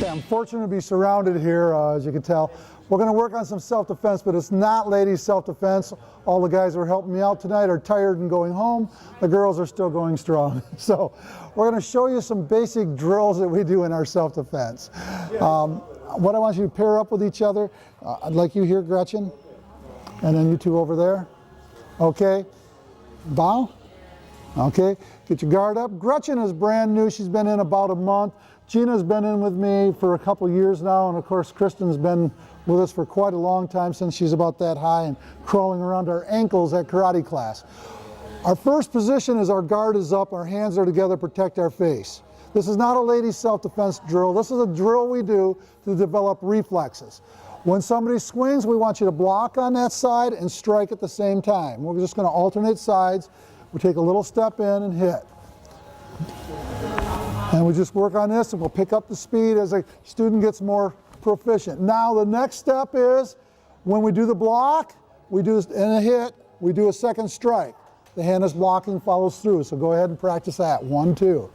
I'm fortunate to be surrounded here, as you can tell. We're going to work on some self-defense, but it's not ladies' self-defense. All the guys who are helping me out tonight are tired and going home. The girls are still going strong. So we're going to show you some basic drills that we do in our self-defense. What I want you to pair up with each other. I'd like you here, Gretchen, and then you two over there. Okay, bow. Okay, get your guard up. Gretchen is brand new. She's been in about a month. Gina's been in with me for a couple years now, and of course Kristen's been with us for quite a long time, since she's about that high and crawling around our ankles at karate class. Our first position is our guard is up, our hands are together, protect our face. This is not a ladies' self-defense drill. This is a drill we do to develop reflexes. When somebody swings, we want you to block on that side and strike at the same time. We're just going to alternate sides. We take a little step in and hit. And we just work on this, and we'll pick up the speed as a student gets more proficient. Now the next step is, when we do the block, we do in a hit, we do a second strike. The hand is blocking, follows through. So go ahead and practice that. 1, 2.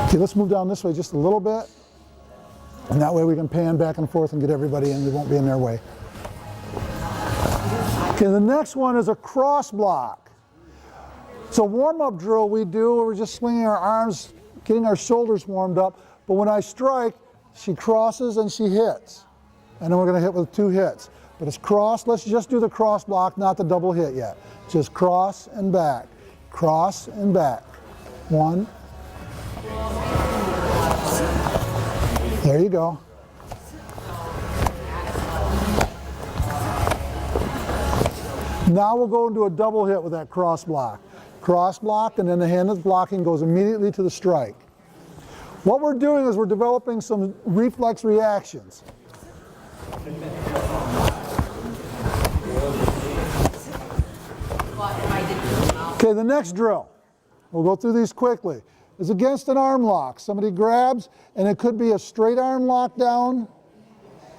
Okay, let's move down this way just a little bit. And that way we can pan back and forth and get everybody in. We won't be in their way. Okay, the next one is a cross block. It's a warm-up drill we do where we're just swinging our arms, getting our shoulders warmed up. But when I strike, she crosses and she hits. And then we're going to hit with 2 hits. But it's cross. Let's just do the cross block, not the double hit yet. Just cross and back. Cross and back. 1. There you go. Now we'll go into a double hit with that cross block. Cross block, and then the hand that's blocking goes immediately to the strike. What we're doing is we're developing some reflex reactions. Okay, the next drill, we'll go through these quickly, is against an arm lock. Somebody grabs, and it could be a straight arm lock down.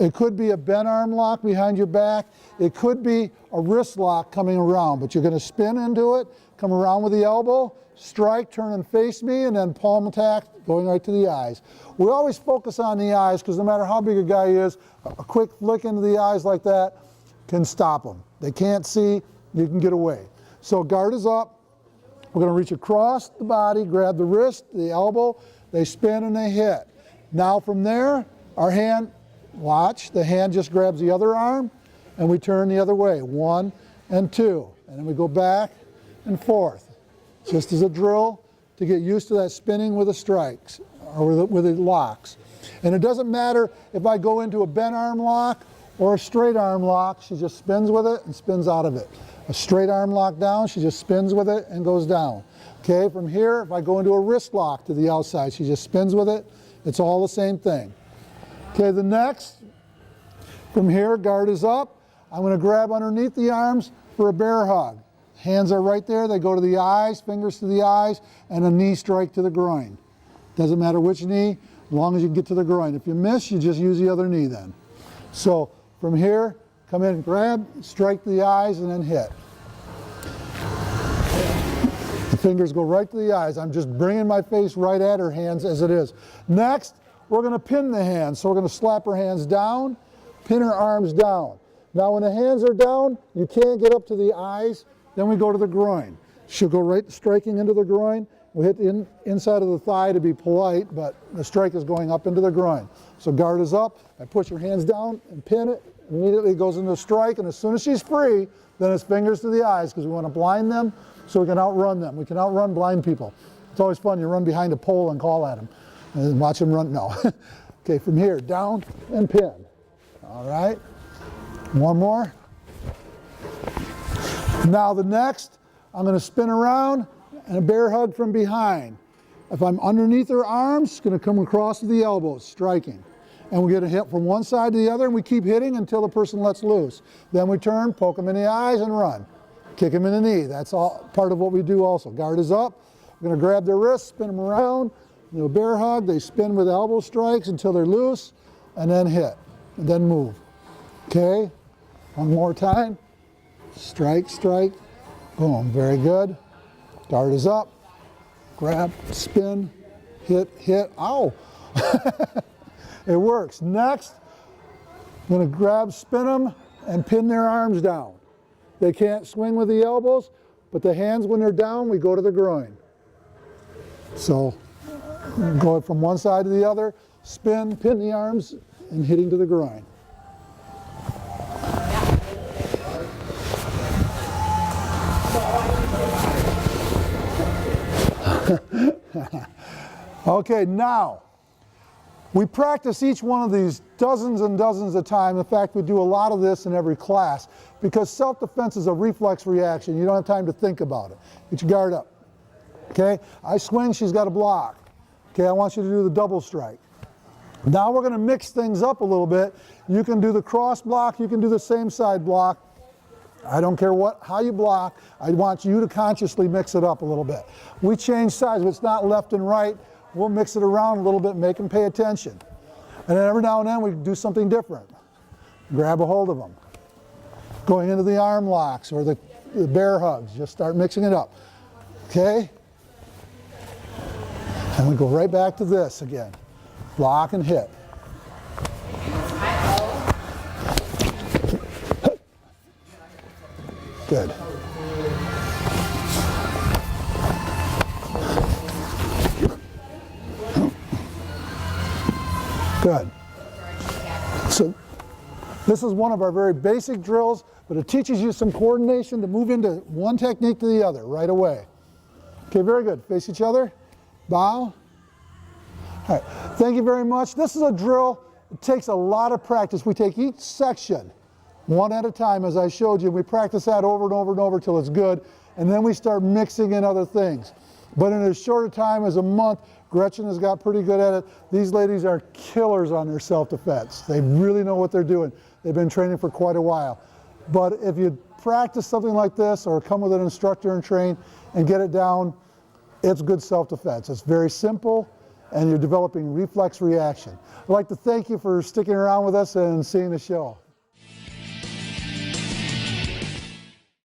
It could be a bent arm lock behind your back. It could be a wrist lock coming around, but you're going to spin into it, come around with the elbow, strike, turn and face me, and then palm attack, going right to the eyes. We always focus on the eyes, because no matter how big a guy is, a quick flick into the eyes like that can stop them. They can't see, you can get away. So guard is up. We're going to reach across the body, grab the wrist, the elbow, they spin and they hit. Now from there, our hand, watch, the hand just grabs the other arm and we turn the other way. 1 and 2. And then we go back and forth. Just as a drill to get used to that spinning with the strikes or with the locks. And it doesn't matter if I go into a bent arm lock or a straight arm lock, she just spins with it and spins out of it. A straight arm lock down, she just spins with it and goes down. Okay, from here, if I go into a wrist lock to the outside, she just spins with it. It's all the same thing. Okay, the next, from here, guard is up. I'm going to grab underneath the arms for a bear hug. Hands are right there. They go to the eyes, fingers to the eyes, and a knee strike to the groin. Doesn't matter which knee, as long as you get to the groin. If you miss, you just use the other knee then. So from here, come in, grab, strike the eyes, and then hit. The fingers go right to the eyes. I'm just bringing my face right at her hands as it is. Next, we're going to pin the hands. So we're going to slap her hands down, pin her arms down. Now when the hands are down, you can't get up to the eyes. Then we go to the groin. She'll go right striking into the groin. We hit the inside of the thigh to be polite, but the strike is going up into the groin. So guard is up. I push her hands down and pin it. Immediately it goes into a strike, and as soon as she's free, then it's fingers to the eyes, because we want to blind them so we can outrun them. We can outrun blind people. It's always fun. You run behind a pole and call at them and watch them run. No. Okay, from here, down and pin. All right. One more. Now the next, I'm going to spin around and a bear hug from behind. If I'm underneath her arms, it's going to come across to the elbows, striking. And we get a hit from one side to the other, and we keep hitting until the person lets loose. Then we turn, poke them in the eyes, and run. Kick them in the knee. That's all part of what we do also. Guard is up. We're going to grab their wrists, spin them around, do a bear hug. They spin with elbow strikes until they're loose, and then hit, and then move. Okay? One more time. Strike, strike. Boom. Very good. Guard is up, grab, spin, hit, hit, ow. It works. Next, I'm going to grab, spin them, and pin their arms down. They can't swing with the elbows, but the hands, when they're down, we go to the groin. So, go from one side to the other, spin, pin the arms, and hitting to the groin. Okay, now, we practice each one of these dozens and dozens of times. In fact, we do a lot of this in every class because self-defense is a reflex reaction. You don't have time to think about it. Get your guard up. Okay, I swing, she's got to block. Okay, I want you to do the double strike. Now we're going to mix things up a little bit. You can do the cross block, you can do the same side block. I don't care how you block. I want you to consciously mix it up a little bit. We change sides, but it's not left and right. We'll mix it around a little bit, make them pay attention. And then every now and then we do something different. Grab a hold of them. Going into the arm locks or the bear hugs, just start mixing it up. Okay? And we go right back to this again. Block and hit. Good. Good. So this is one of our very basic drills, but it teaches you some coordination to move into one technique to the other right away. Okay, very good. Face each other. Bow. All right. Thank you very much. This is a drill. It takes a lot of practice. We take each section one at a time, as I showed you. We practice that over and over and over till it's good, and then we start mixing in other things. But in as short a time as a month, Gretchen has got pretty good at it. These ladies are killers on their self-defense. They really know what they're doing. They've been training for quite a while. But if you practice something like this or come with an instructor and train and get it down, it's good self-defense. It's very simple, and you're developing reflex reaction. I'd like to thank you for sticking around with us and seeing the show.